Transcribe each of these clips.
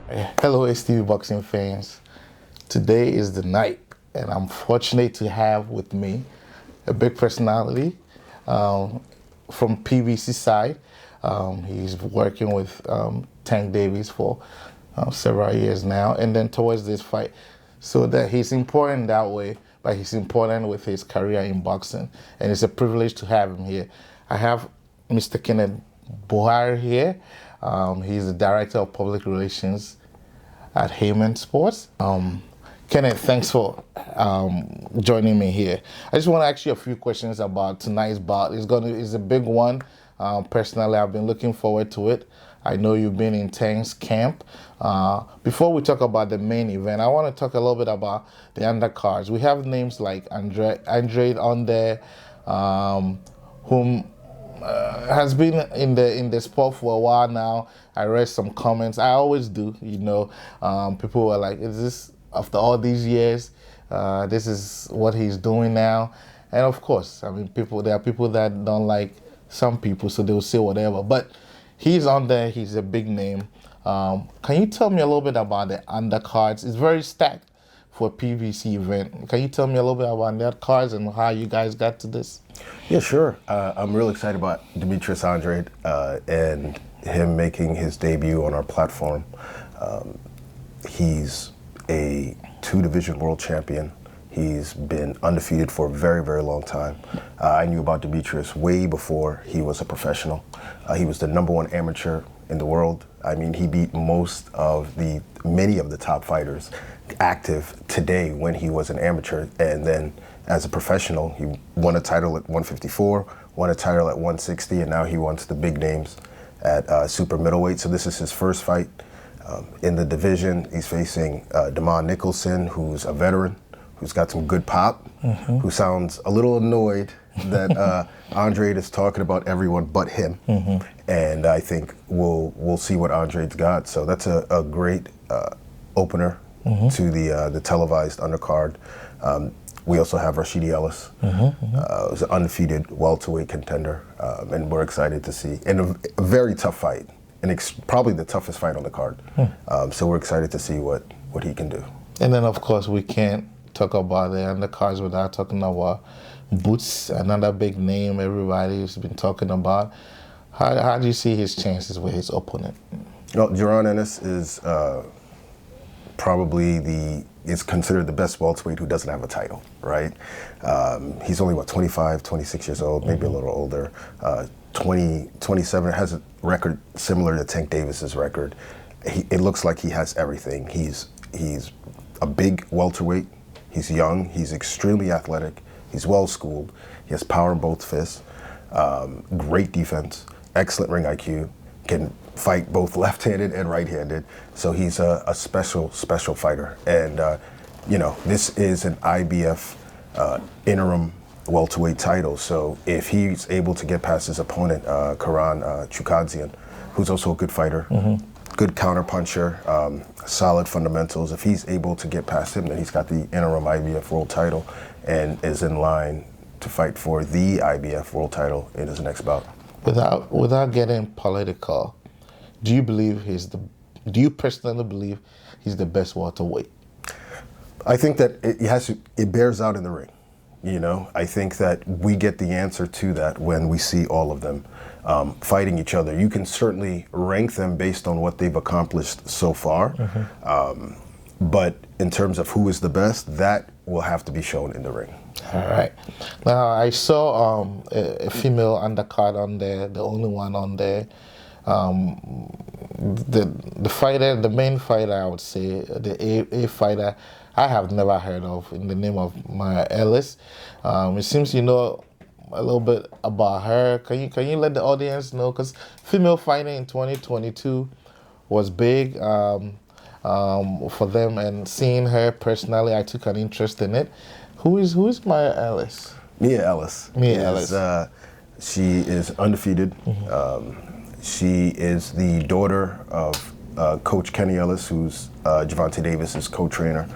Hello, STV Boxing fans. Today is the night, and I'm fortunate to have with me a big personality from PBC side. He's working with Tank Davis for several years now, and then towards this fight, so that he's important that way, but he's important with his career in boxing, and it's a privilege to have him here. I have Mr. Kenneth Bouhaire here. He's the Director of Public Relations at Haymon Sports. Kenneth, thanks for joining me here. I just want to ask you a few questions about tonight's bout. It's a big one. Personally, I've been looking forward to it. I know you've been in Tank's camp. Before we talk about the main event, I want to talk a little bit about the undercards. We have names like Andre on there, whom has been in the sport for a while now. I read some comments. I always do, people were like, is this, after all these years, this is what he's doing now? And of course, I mean, there are people that don't like some people, so they'll say whatever. But he's on there. He's a big name. Can you tell me a little bit about the undercards? It's very stacked for a PVC event. Can you tell me a little bit about that cards and how you guys got to this? Yeah, sure. I'm really excited about Demetrius Andrade and him making his debut on our platform. He's a 2-division world champion. He's been undefeated for a very, very long time. I knew about Demetrius way before he was a professional. He was the #1 amateur in the world. I mean, he beat many of the top fighters active today when he was an amateur. And then as a professional, he won a title at 154, won a title at 160, and now he wants the big names at super middleweight. So this is his first fight in the division. He's facing Damon Nicholson, who's a veteran, who's got some good pop, who sounds a little annoyed that Andrade is talking about everyone but him. And I think we'll see what Andrade's got. So that's a great opener to the televised undercard. We also have Rashidi Ellis, who's an undefeated welterweight contender, and we're excited to see. And a very tough fight, and probably the toughest fight on the card. So we're excited to see what he can do. And then, of course, we can't talk about the undercards without talking about Boots, another big name everybody's been talking about. How do you see his chances with his opponent? Well, Jaron Ennis is probably is considered the best welterweight who doesn't have a title, right? He's only, 25, 26 years old, maybe a little older. 27, has a record similar to Tank Davis's record. It looks like he has everything. He's a big welterweight. He's young. He's extremely athletic. He's well-schooled. He has power in both fists. Great defense. Excellent ring IQ. Can fight both left-handed and right-handed. So he's a special fighter. And, this is an IBF interim welterweight title. So if he's able to get past his opponent, Karan Chukadzian, who's also a good fighter, good counterpuncher, solid fundamentals. If he's able to get past him, then he's got the interim IBF world title and is in line to fight for the IBF world title in his next bout. Without getting political, do you personally believe he's the best welterweight? I think that it bears out in the ring. I think that we get the answer to that when we see all of them fighting each other. You can certainly rank them based on what they've accomplished so far, but in terms of who is the best, that will have to be shown in the ring. All right. Now, I saw a female undercard on there, the only one on there. The main fighter, I would say, the A fighter, I have never heard of, in the name of Maya Ellis. It seems you know a little bit about her. Can you let the audience know? Because female fighting in 2022 was big for them, and seeing her personally, I took an interest in it. Who is Maya Ellis? Mia Ellis. She is undefeated. She is the daughter of Coach Kenny Ellis, who's Gervonta Davis's co-trainer.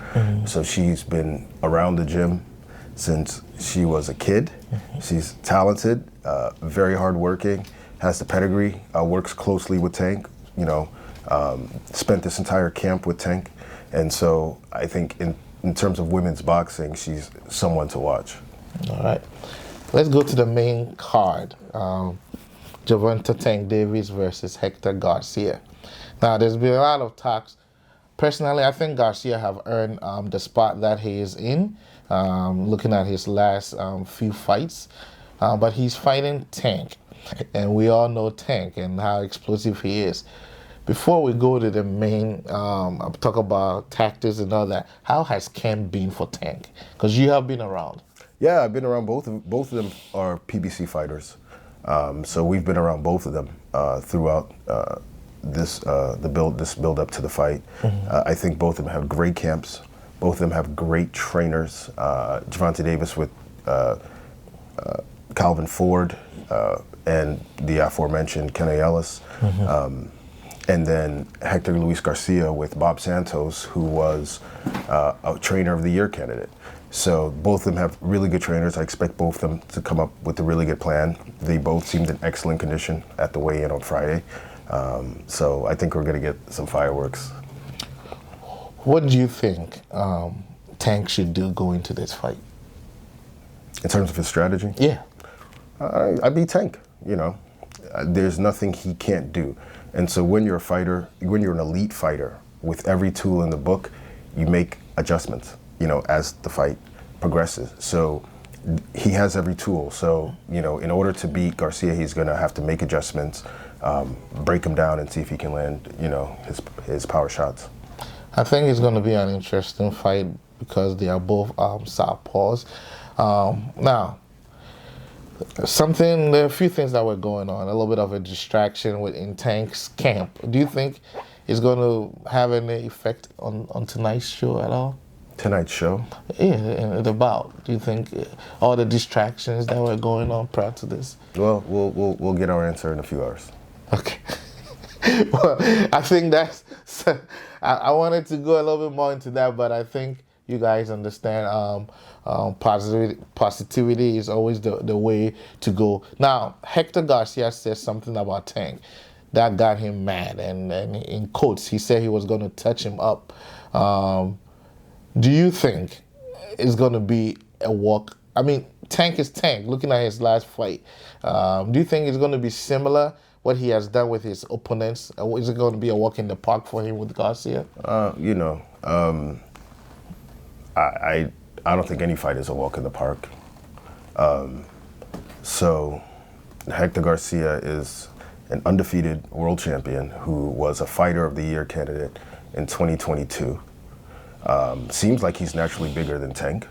So she's been around the gym since she was a kid. She's talented, very hardworking, has the pedigree, works closely with Tank. Spent this entire camp with Tank, and so I think in terms of women's boxing, she's someone to watch. All right. Let's go to the main card. Gervonta Tank Davis versus Hector Garcia. Now, there's been a lot of talks. Personally, I think Garcia have earned the spot that he is in, looking at his last few fights. But he's fighting Tank, and we all know Tank and how explosive he is. Before we go to the main, talk about tactics and all that, how has camp been for Tank? Because you have been around. Yeah, I've been around both of them are PBC fighters. So we've been around both of them throughout this build up to the fight. I think both of them have great camps. Both of them have great trainers. Gervonta Davis with Calvin Ford and the aforementioned Kenny Ellis. And then Hector Luis Garcia with Bob Santos, who was a Trainer of the Year candidate. So both of them have really good trainers. I expect both of them to come up with a really good plan. They both seemed in excellent condition at the weigh-in on Friday. So I think we're going to get some fireworks. What do you think Tank should do going into this fight? In terms of his strategy? Yeah. I beat Tank, you know. There's nothing he can't do. And so when you're a fighter, when you're an elite fighter, with every tool in the book, you make adjustments, you know, as the fight progresses. So he has every tool. So, you know, in order to beat Garcia, he's going to have to make adjustments, break him down and see if he can land, you know, his power shots. I think it's going to be an interesting fight because they are both southpaws. Now, there are a few things that were going on, a little bit of a distraction within Tank's camp. Do you think it's going to have any effect on tonight's show at all? Tonight's show? Yeah, and the bout. Do you think all the distractions that were going on prior to this? Well, we'll get our answer in a few hours. Okay. Well, I think that's. I wanted to go a little bit more into that, but I think you guys understand. Positivity is always the way to go. Now, Hector Garcia says something about Tank that got him mad, and in quotes, he said he was going to touch him up. Do you think it's going to be a walk? I mean, Tank is Tank. Looking at his last fight, do you think it's going to be similar? What he has done with his opponents? Is it going to be a walk in the park for him with Garcia? You know, I don't think any fight is a walk in the park. So Hector Garcia is an undefeated world champion who was a Fighter of the Year candidate in 2022. Seems like he's naturally bigger than Tank.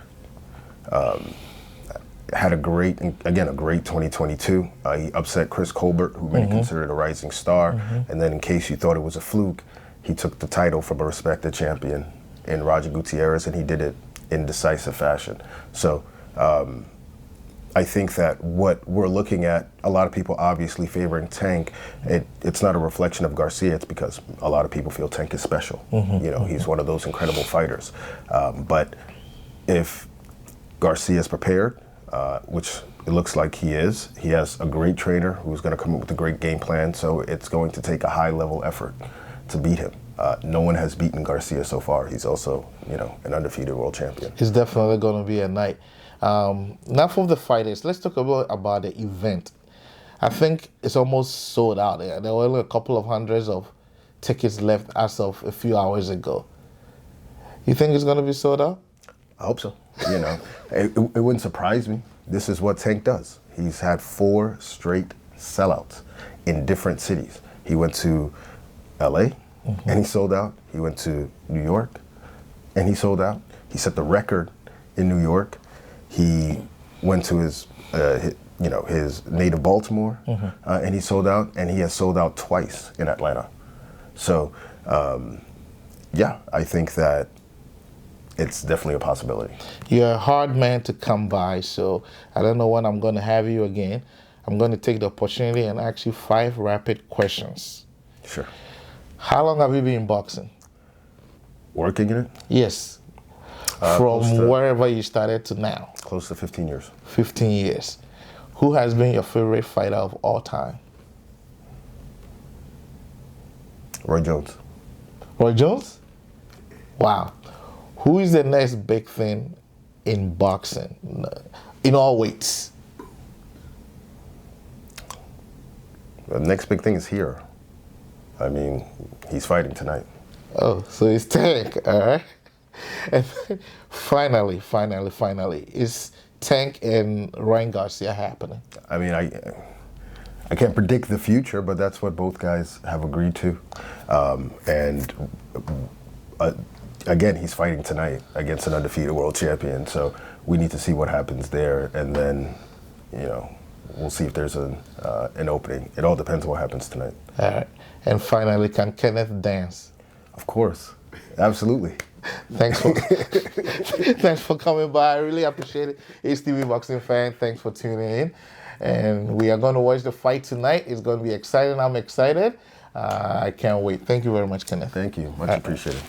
Had a great 2022. He upset Chris Colbert, who many considered a rising star. And then in case you thought it was a fluke, he took the title from a respected champion in Roger Gutierrez, and he did it in decisive fashion. So I think that what we're looking at, a lot of people obviously favoring Tank. It's not a reflection of Garcia. It's because a lot of people feel Tank is special. You know, he's one of those incredible fighters. But if Garcia is prepared, which it looks like he is, he has a great trainer who's going to come up with a great game plan. So it's going to take a high-level effort to beat him. No one has beaten Garcia so far. He's also, you know, an undefeated world champion. It's definitely going to be a night. Enough of the fighters. Let's talk about the event. I think it's almost sold out. There were only a couple of hundreds of tickets left as of a few hours ago. You think it's going to be sold out? I hope so. You know, it wouldn't surprise me. This is what Tank does. He's had 4 straight sellouts in different cities. He went to LA and he sold out. He went to New York and he sold out. He set the record in New York. He went to his native Baltimore and he sold out, and he has sold out twice in Atlanta. So, yeah, I think that it's definitely a possibility. You're a hard man to come by, so I don't know when I'm going to have you again. I'm going to take the opportunity and ask you 5 rapid questions. Sure. How long have you been in boxing? Working in it? Yes. From wherever you started to now? Close to 15 years. 15 years. Who has been your favorite fighter of all time? Roy Jones. Roy Jones? Wow. Who is the next big thing in boxing, in all weights? The next big thing is here. I mean, he's fighting tonight. Oh, so it's Tank, all right? And then finally, is Tank and Ryan Garcia happening? I mean, I can't predict the future, but that's what both guys have agreed to. Again, he's fighting tonight against an undefeated world champion, so we need to see what happens there, and then, we'll see if there's an opening. It all depends on what happens tonight. All right. And finally, can Kenneth dance? Of course. Absolutely. Thanks for coming by. I really appreciate it. HTV Boxing fan, thanks for tuning in. And we are going to watch the fight tonight. It's going to be exciting. I'm excited. I can't wait. Thank you very much, Kenneth. Thank you. Much appreciated.